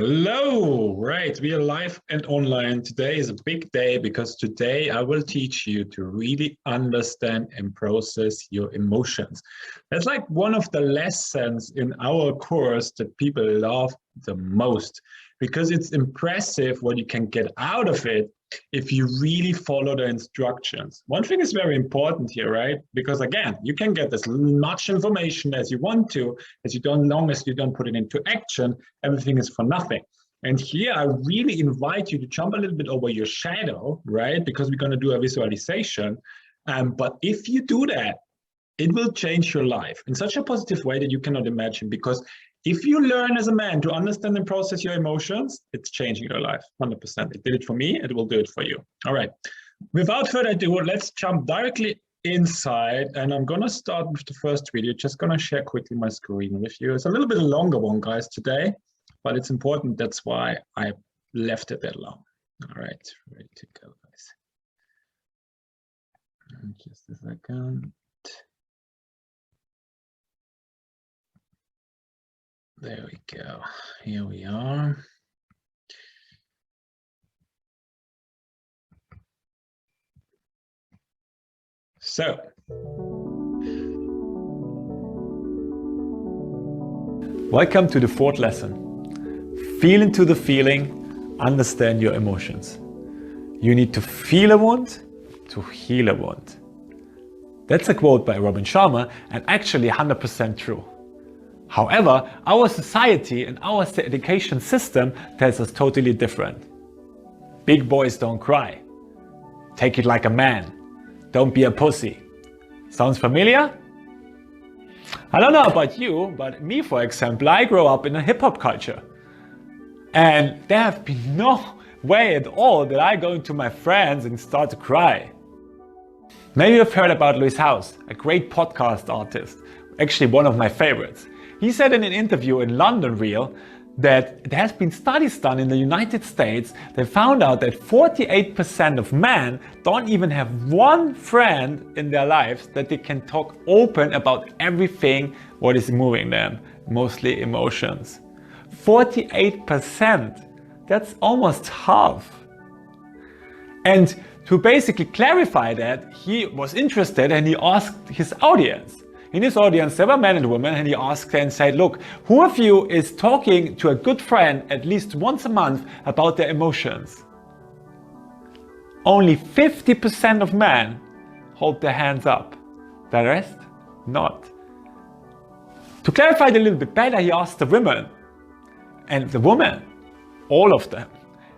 Hello, right, we are live and online. Today is a big day because today I will teach you to really understand and process your emotions. That's like one of the lessons in our course that people love the most because it's impressive what you can get out of it if you really follow the instructions. One thing is very important here, right? Because again, you can get as much information as you want to, long as you don't put it into action, everything is for nothing. And here I really invite you to jump a little bit over your shadow, right? Because we're going to do a visualization. But if you do that, it will change your life in such a positive way that you cannot imagine. Because if you learn as a man to understand and process your emotions, it's changing your life 100%. It did it for me, it will do it for you. All right. Without further ado, let's jump directly inside. And I'm going to start with the first video. Just going to share quickly my screen with you. It's a little bit longer one, guys, today, but it's important. That's why I left it that long. All right. Ready to go, guys. Just a second. There we go. Here we are. So, welcome to the fourth lesson. Feel into the feeling, understand your emotions. You need to feel a wound to heal a wound. That's a quote by Robin Sharma and actually 100% true. However, our society and our education system tells us totally different. Big boys don't cry. Take it like a man. Don't be a pussy. Sounds familiar? I don't know about you, but me, for example, I grew up in a hip-hop culture. And there have been no way at all that I go to my friends and start to cry. Maybe you've heard about Louis House, a great podcast artist, actually one of my favorites. He said in an interview in London Real that there has been studies done in the United States that found out that 48% of men don't even have one friend in their lives that they can talk open about everything what is moving them, mostly emotions. 48%, that's almost half. And to basically clarify that, he was interested and he asked his audience. In his audience, there were men and women, and he asked and said, look, who of you is talking to a good friend at least once a month about their emotions? Only 50% of men hold their hands up. The rest, not. To clarify it a little bit better, he asked the women. And the women, all of them.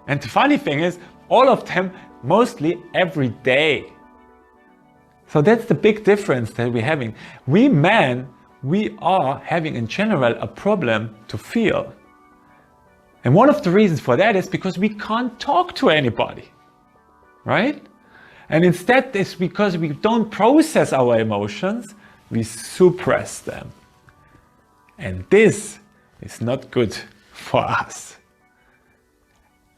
And the funny thing is, all of them mostly every day. So that's the big difference that we're having. We men, we are having in general a problem to feel. And one of the reasons for that is because we can't talk to anybody, right? And instead it's because we don't process our emotions, we suppress them. And this is not good for us.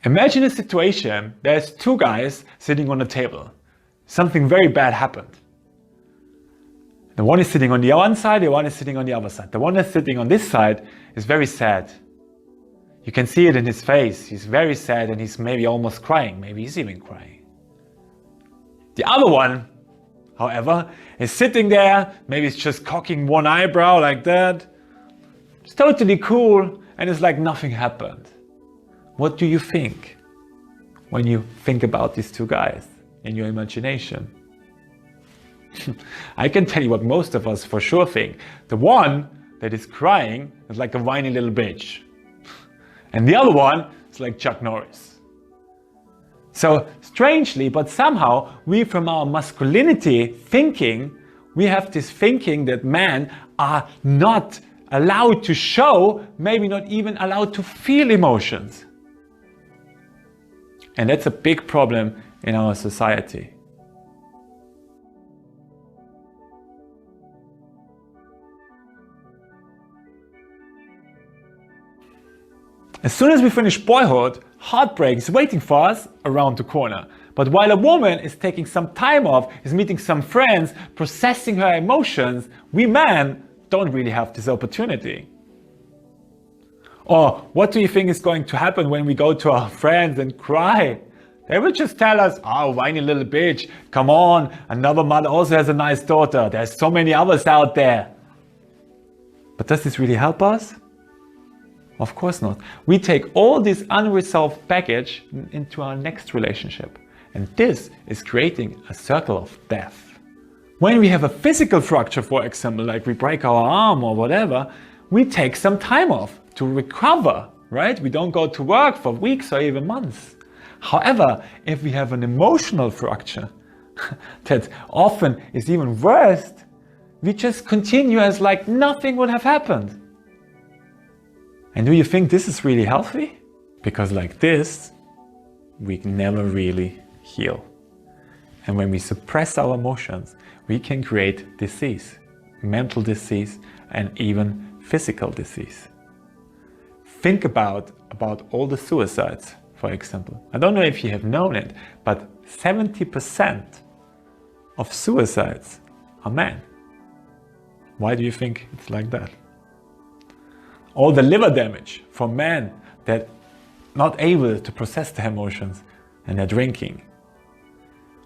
Imagine a situation, there's two guys sitting on a table. Something very bad happened. The one is sitting on the one side, the one is sitting on the other side. The one that's sitting on this side is very sad. You can see it in his face. He's very sad and he's maybe almost crying. Maybe he's even crying. The other one, however, is sitting there. Maybe he's just cocking one eyebrow like that. It's totally cool and it's like nothing happened. What do you think when you think about these two guys in your imagination? I can tell you what most of us for sure think. The one that is crying is like a whiny little bitch. And the other one is like Chuck Norris. So strangely, but somehow we from our masculinity thinking, we have this thinking that men are not allowed to show, maybe not even allowed to feel emotions. And that's a big problem in our society. As soon as we finish boyhood, heartbreak is waiting for us around the corner. But while a woman is taking some time off, is meeting some friends, processing her emotions, we men don't really have this opportunity. Or what do you think is going to happen when we go to our friends and cry? They will just tell us, oh, whiny little bitch, come on, another mother also has a nice daughter. There's so many others out there. But does this really help us? Of course not. We take all this unresolved baggage into our next relationship. And this is creating a circle of death. When we have a physical fracture, for example, like we break our arm or whatever, we take some time off to recover, right? We don't go to work for weeks or even months. However, if we have an emotional fracture that often is even worse, we just continue as like nothing would have happened. And do you think this is really healthy? Because like this, we never really heal. And when we suppress our emotions, we can create disease, mental disease, and even physical disease. Think about all the suicides, for example. I don't know if you have known it, but 70% of suicides are men. Why do you think it's like that? All the liver damage from men that not able to process their emotions and they're drinking.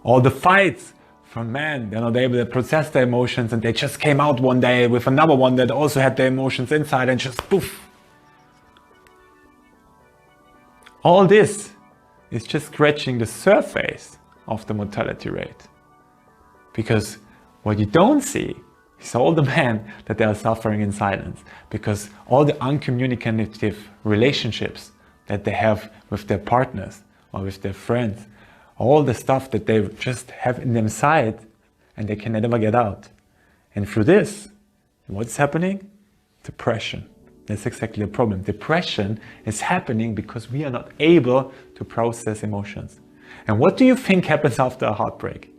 All the fights from men, they're not able to process their emotions and they just came out one day with another one that also had their emotions inside and just poof. All this is just scratching the surface of the mortality rate. Because what you don't see is all the men that they are suffering in silence, because all the uncommunicative relationships that they have with their partners or with their friends, all the stuff that they just have in them side and they can never get out. And through this, what's happening? Depression. That's exactly the problem. Depression is happening because we are not able to process emotions. And what do you think happens after a heartbreak?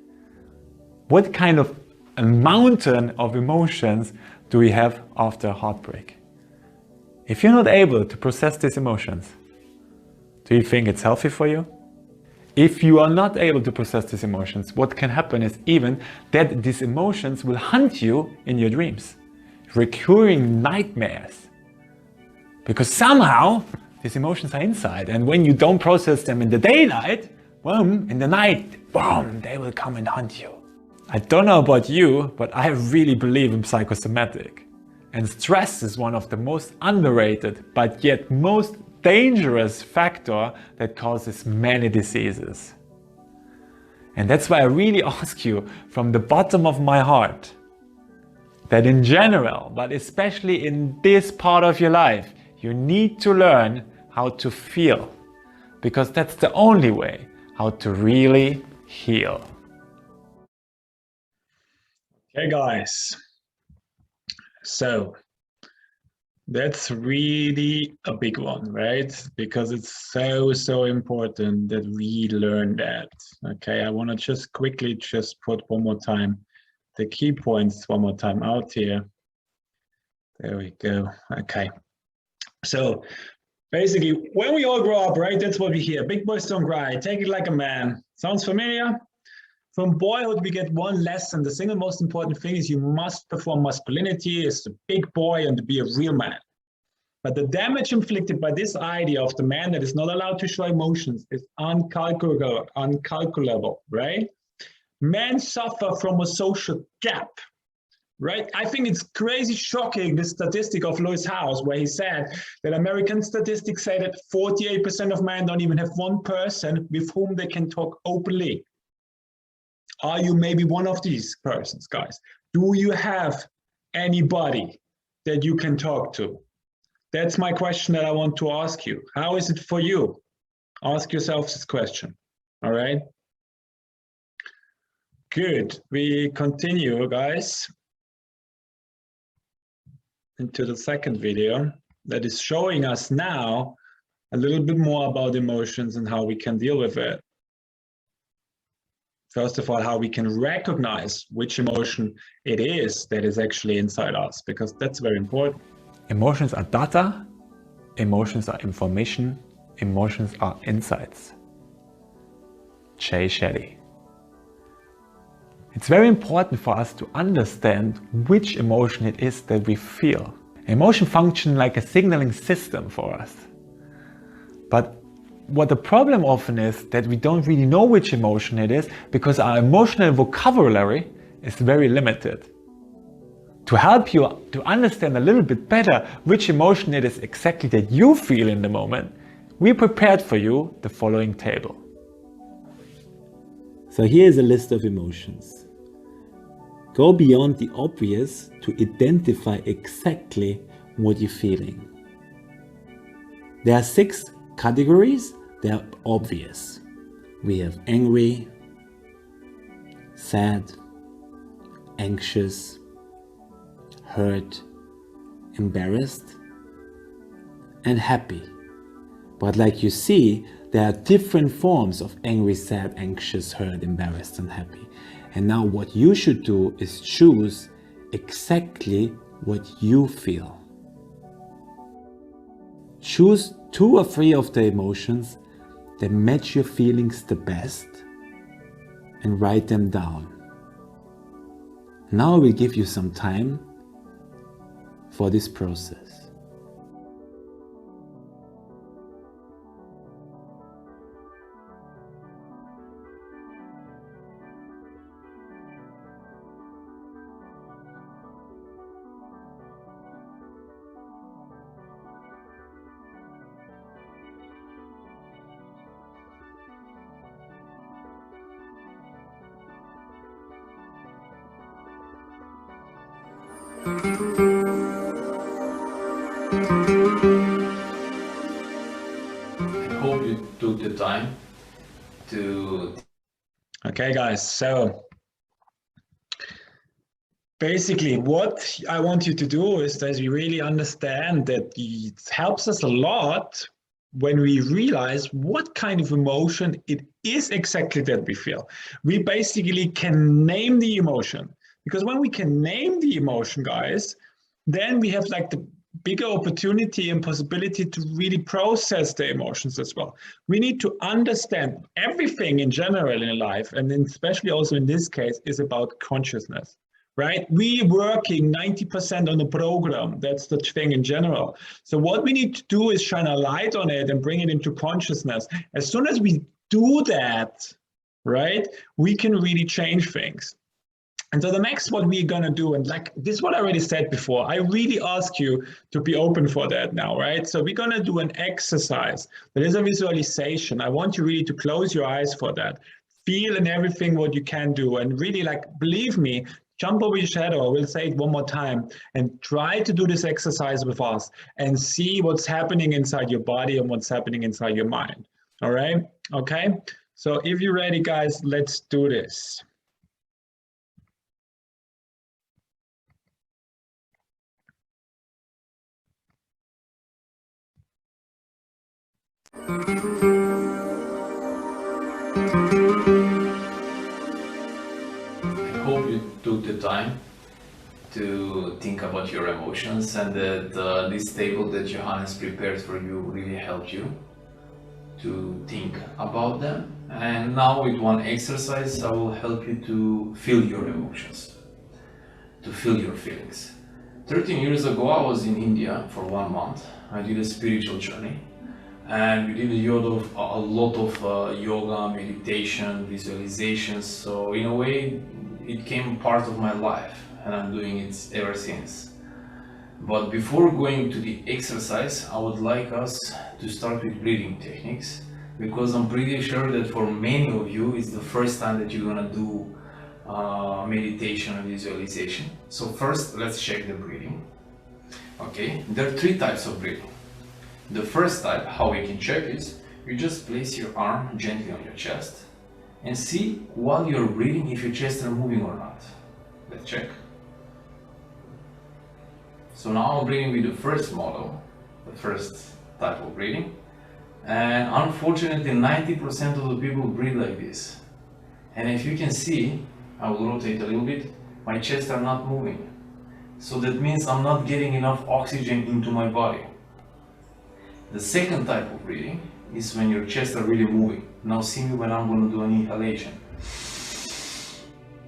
What kind of a mountain of emotions do we have after a heartbreak? If you're not able to process these emotions, do you think it's healthy for you? If you are not able to process these emotions, what can happen is even that these emotions will haunt you in your dreams. Recurring nightmares. Because somehow these emotions are inside, and when you don't process them in the daylight, boom, in the night, boom, they will come and hunt you. I don't know about you, but I really believe in psychosomatic. And stress is one of the most underrated, but yet most dangerous factor that causes many diseases. And that's why I really ask you from the bottom of my heart that in general, but especially in this part of your life, you need to learn how to feel, because that's the only way how to really heal. Okay guys, so that's really a big one, right? Because it's so important that we learn that. Okay, I want to just quickly put one more time the key points one more time out here. There we go. Okay, so basically when we all grow up, right, that's what we hear: big boys don't cry, take it like a man. Sounds familiar? From boyhood, we get one lesson. The single most important thing is you must perform masculinity as a big boy and to be a real man. But the damage inflicted by this idea of the man that is not allowed to show emotions is uncalculable, right? Men suffer from a social gap, right? I think it's crazy shocking, this statistic of Lewis Howes, where he said that American statistics say that 48% of men don't even have one person with whom they can talk openly. Are you maybe one of these persons, guys? Do you have anybody that you can talk to? That's my question that I want to ask you. How is it for you? Ask yourself this question, all right? Good, we continue, guys, into the second video that is showing us now a little bit more about emotions and how we can deal with it. First of all, how we can recognize which emotion it is that is actually inside us, because that's very important. Emotions are data, emotions are information, emotions are insights. Jay Shetty. It's very important for us to understand which emotion it is that we feel. Emotion function like a signaling system for us. But what the problem often is that we don't really know which emotion it is because our emotional vocabulary is very limited. To help you to understand a little bit better which emotion it is exactly that you feel in the moment, we prepared for you the following table. So here is a list of emotions. Go beyond the obvious to identify exactly what you're feeling. There are 6 categories. They are obvious. We have angry, sad, anxious, hurt, embarrassed, and happy. But like you see, there are different forms of angry, sad, anxious, hurt, embarrassed, and happy. And now what you should do is choose exactly what you feel. Choose 2 or 3 of the emotions that match your feelings the best and write them down. Now I will give you some time for this process. I hope you took the time to. Okay, guys, so basically what I want you to do is that you really understand that it helps us a lot when we realize what kind of emotion it is exactly that we feel. We basically can name the emotion, because when we can name the emotion, guys, then we have like the bigger opportunity and possibility to really process the emotions as well. We need to understand everything in general in life, and especially also in this case, is about consciousness. Right? We working 90% on the program. That's the thing in general. So what we need to do is shine a light on it and bring it into consciousness. As soon as we do that, right, we can really change things. And so the next what we're going to do, and like this is what I already said before, I really ask you to be open for that now, right? So we're going to do an exercise. There is a visualization. I want you really to close your eyes for that. Feel in everything what you can do, and really, like, believe me, jump over your shadow. I will say it one more time, and try to do this exercise with us and see what's happening inside your body and what's happening inside your mind. All right? Okay? So if you're ready, guys, let's do this. I hope you took the time to think about your emotions, and that this table that Johannes prepared for you really helped you to think about them. And now with one exercise, I will help you to feel your emotions, to feel your feelings. 13 years ago, I was in India for 1 month. I did a spiritual journey, and we did a lot of yoga, meditation, visualizations. So in a way, it became part of my life, and I'm doing it ever since. But before going to the exercise, I would like us to start with breathing techniques, because I'm pretty sure that for many of you, it's the first time that you're gonna do meditation and visualization. So first, let's check the breathing. Okay, there are 3 types of breathing. The first type, how we can check is, you just place your arm gently on your chest and see while you're breathing if your chest is moving or not. Let's check. So now I'm breathing with the first model, the first type of breathing. And unfortunately, 90% of the people breathe like this. And if you can see, I will rotate a little bit, my chest are not moving. So that means I'm not getting enough oxygen into my body. The second type of breathing is when your chest are really moving. Now see me when I'm going to do an inhalation.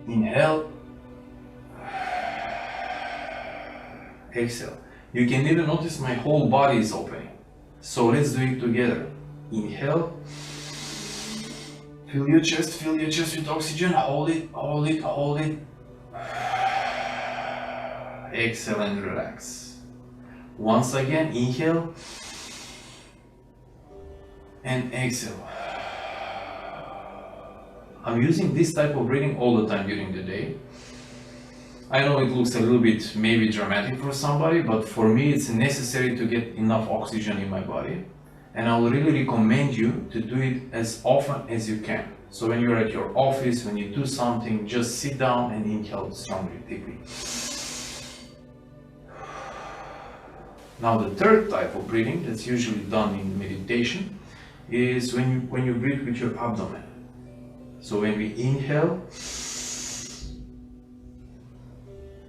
Inhale. Exhale. You can even notice my whole body is opening. So let's do it together. Inhale. Fill your chest with oxygen. Hold it, hold it, hold it. Exhale and relax. Once again, inhale and exhale. I'm using this type of breathing all the time during the day. I know it looks a little bit maybe dramatic for somebody, but for me it's necessary to get enough oxygen in my body. And I will really recommend you to do it as often as you can. So when you're at your office, when you do something, just sit down and inhale strongly, deeply. Now the third type of breathing that's usually done in meditation is when you breathe with your abdomen. So when we inhale,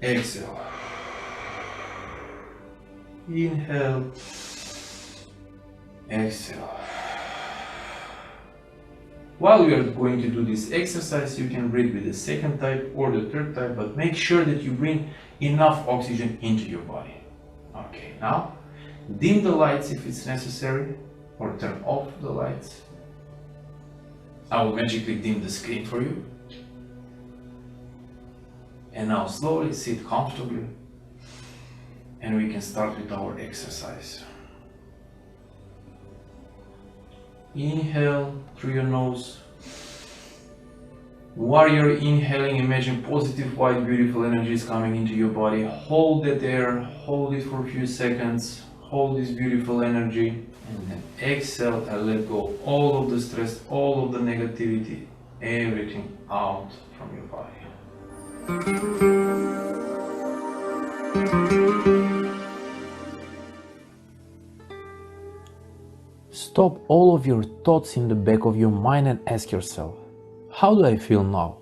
exhale, inhale, exhale. While we are going to do this exercise, you can breathe with the second type or the third type, but make sure that you bring enough oxygen into your body. Okay, now dim the lights if it's necessary, or turn off the lights. I will magically dim the screen for you. And now slowly sit comfortably, and we can start with our exercise. Inhale through your nose. While you're inhaling, imagine positive, white, beautiful energy is coming into your body. Hold that air, hold it for a few seconds, hold this beautiful energy, and then exhale and let go all of the stress, all of the negativity, everything out from your body. Stop all of your thoughts in the back of your mind and ask yourself, how do I feel now?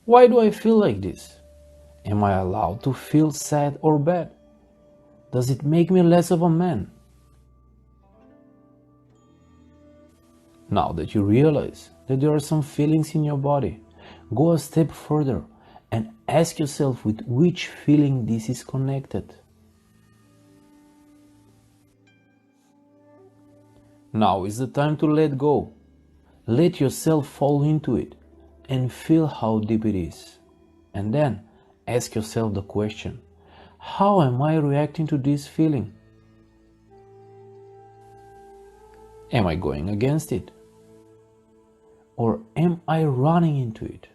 Why do I feel like this? Am I allowed to feel sad or bad? Does it make me less of a man? Now that you realize that there are some feelings in your body, go a step further and ask yourself with which feeling this is connected. Now is the time to let go. Let yourself fall into it and feel how deep it is. And then ask yourself the question, how am I reacting to this feeling? Am I going against it? Or am I running into it?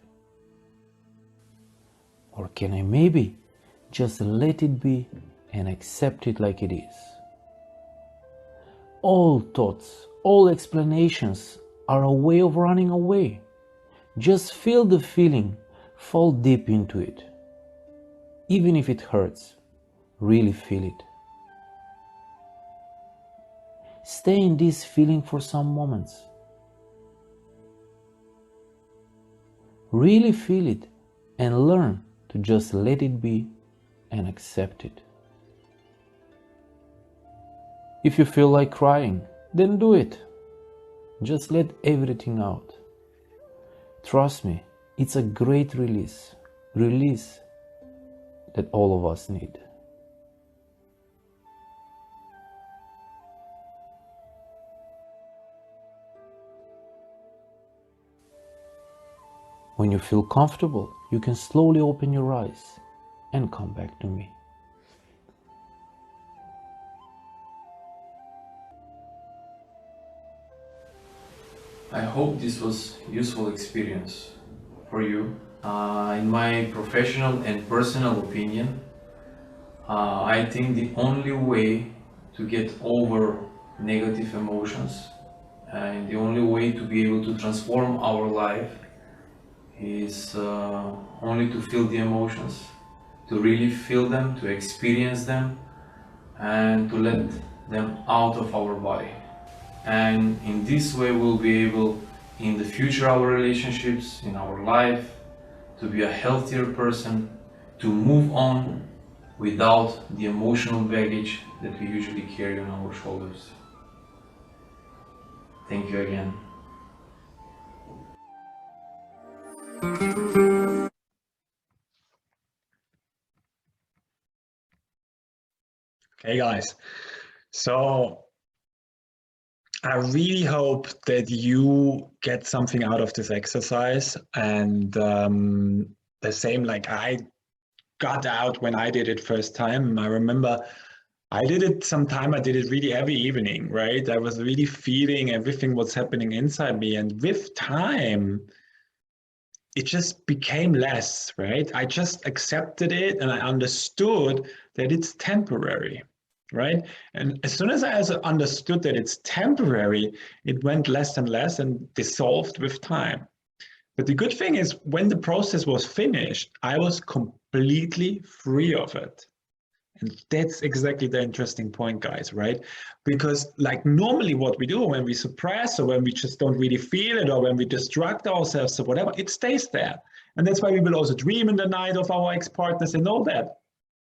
Or can I maybe just let it be and accept it like it is? All thoughts, all explanations are a way of running away. Just feel the feeling, fall deep into it. Even if it hurts, really feel it. Stay in this feeling for some moments. Really feel it and learn to just let it be and accept it. If you feel like crying, then do it. Just let everything out. Trust me, it's a great release that all of us need. When you feel comfortable, you can slowly open your eyes and come back to me. I hope this was useful experience for you. In my professional and personal opinion, I think the only way to get over negative emotions and the only way to be able to transform our life is only to feel the emotions, to really feel them, to experience them, and to let them out of our body. And in this way we'll be able, in the future, our relationships, in our life, to be a healthier person, to move on without the emotional baggage that we usually carry on our shoulders. Thank you again. Okay, guys. So I really hope that you get something out of this exercise, and the same like I got out when I did it first time. I remember I did it sometime, I did it really every evening, right? I was really feeling everything what's happening inside me. And with time, it just became less, right? I just accepted it and I understood that it's temporary, right? And as soon as I understood that it's temporary, it went less and less and dissolved with time. But the good thing is, when the process was finished, I was completely free of it. And that's exactly the interesting point, guys, right? Because like normally what we do when we suppress or when we just don't really feel it or when we distract ourselves or whatever, it stays there. And that's why we will also dream in the night of our ex-partners and all that.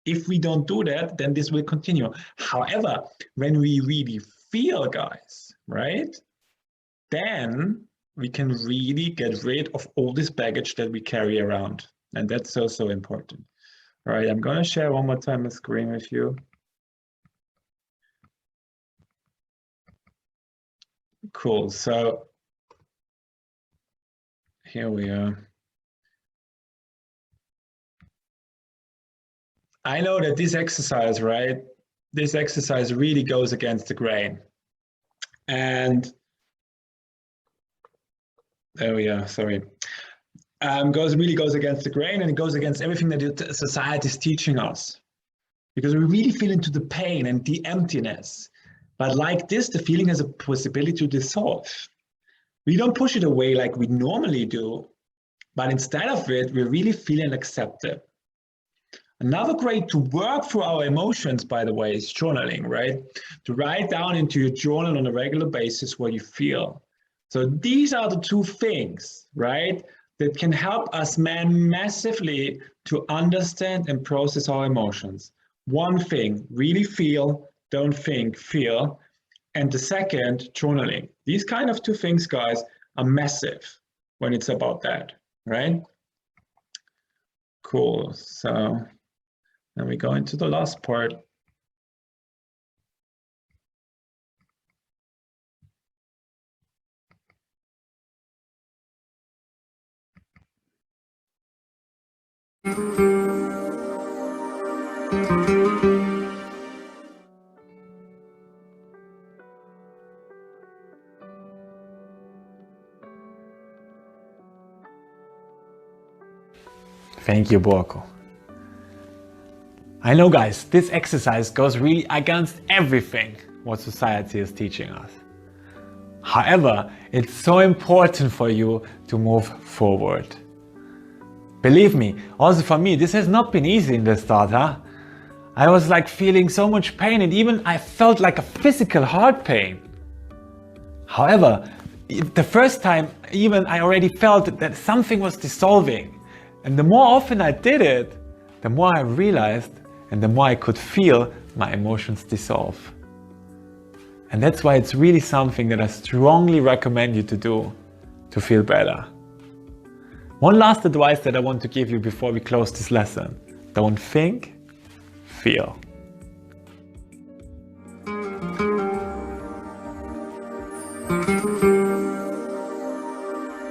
If we don't do that, then this will continue. However, when we really feel, guys, right, then we can really get rid of all this baggage that we carry around. And that's so, so important. All right, I'm going to share one more time the screen with you. Cool. So here we are. I know that this exercise, right? This exercise really goes against the grain. And there we are, sorry. Really goes against the grain, and it goes against everything that society is teaching us. Because we really feel into the pain and the emptiness. But like this, the feeling has a possibility to dissolve. We don't push it away like we normally do, but instead of it, we really feel and accept it. Another way to work through our emotions, by the way, is journaling, right? To write down into your journal on a regular basis what you feel. So these are the two things, right, that can help us massively to understand and process our emotions. One thing, really feel, don't think, feel. And the second, journaling. These kind of two things, guys, are massive when it's about that, right? Cool. So then we go into the last part. Thank you, Borko. I know, guys, this exercise goes really against everything what society is teaching us. However, it's so important for you to move forward. Believe me, also for me, this has not been easy in the start, huh? I was like feeling so much pain, and even I felt like a physical heart pain. However, the first time even I already felt that something was dissolving. And the more often I did it, the more I realized and the more I could feel my emotions dissolve. And that's why it's really something that I strongly recommend you to do to feel better. One last advice that I want to give you before we close this lesson. Don't think, feel.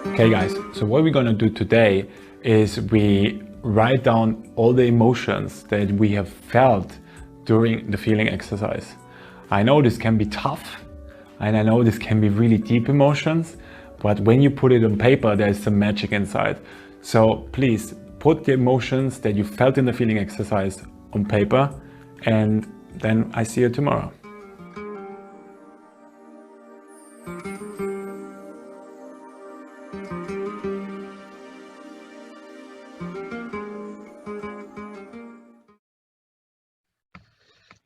Okay guys, so what we're gonna do today is we write down all the emotions that we have felt during the feeling exercise. I know this can be tough, and I know this can be really deep emotions, but when you put it on paper, there's some magic inside. So please put the emotions that you felt in the feeling exercise on paper, and then I see you tomorrow.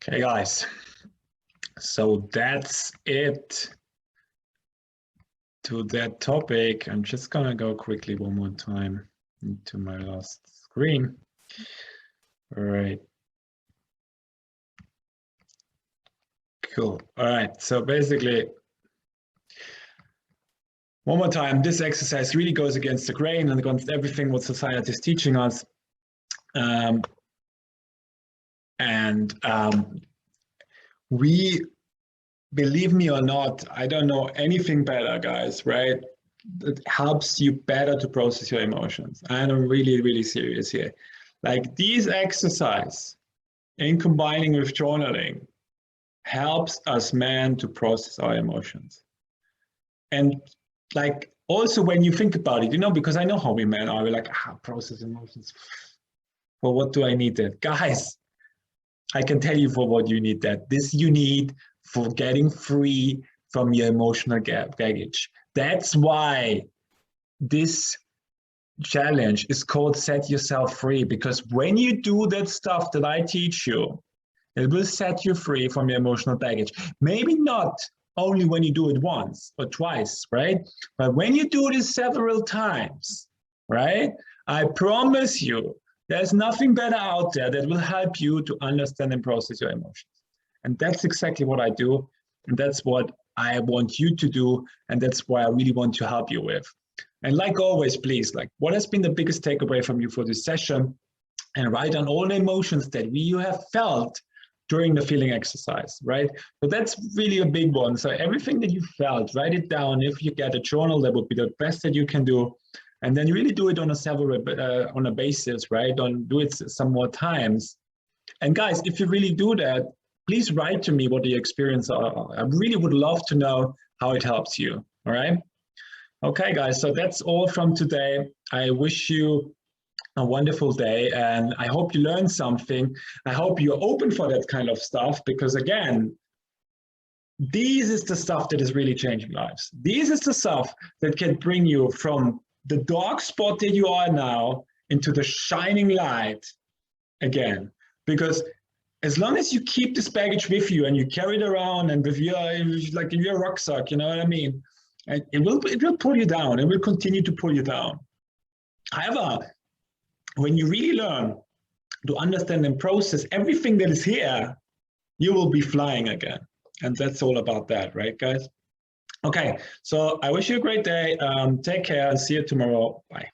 Okay, guys. So that's it to that topic. I'm just gonna go quickly one more time into my last screen. All right. Cool. All right. So basically, one more time, this exercise really goes against the grain and against everything what society is teaching us. believe me or not, I don't know anything better, guys, right? That helps you better to process your emotions. And I'm really, really serious here. Like these exercise in combining with journaling helps us men to process our emotions. And like also when you think about it, you know, because I know how we men are, we're like, process emotions. For what do I need that? Guys, I can tell you for what you need that. This you need for getting free from your emotional baggage. That's why this challenge is called Set Yourself Free, because when you do that stuff that I teach you, it will set you free from your emotional baggage. Maybe not only when you do it once or twice, right? But when you do this several times, right? I promise you, there's nothing better out there that will help you to understand and process your emotions. And that's exactly what I do. And that's what I want you to do. And that's why I really want to help you with. And like always, please, like what has been the biggest takeaway from you for this session? And write down all the emotions that you have felt during the feeling exercise, right? So that's really a big one. So everything that you felt, write it down. If you get a journal, that would be the best that you can do. And then really do it on a basis, right? Do it some more times. And guys, if you really do that, please write to me what the experience are. I really would love to know how it helps you, all right? Okay, guys, so that's all from today. I wish you a wonderful day, and I hope you learned something. I hope you're open for that kind of stuff, because again, this is the stuff that is really changing lives. This is the stuff that can bring you from the dark spot that you are now into the shining light again. Because as long as you keep this baggage with you and you carry it around and with your, like in your rucksack, you know what I mean? It will pull you down. It will continue to pull you down. However, when you really learn to understand and process everything that is here, you will be flying again. And that's all about that, right, guys? Okay, so I wish you a great day. Take care and see you tomorrow. Bye.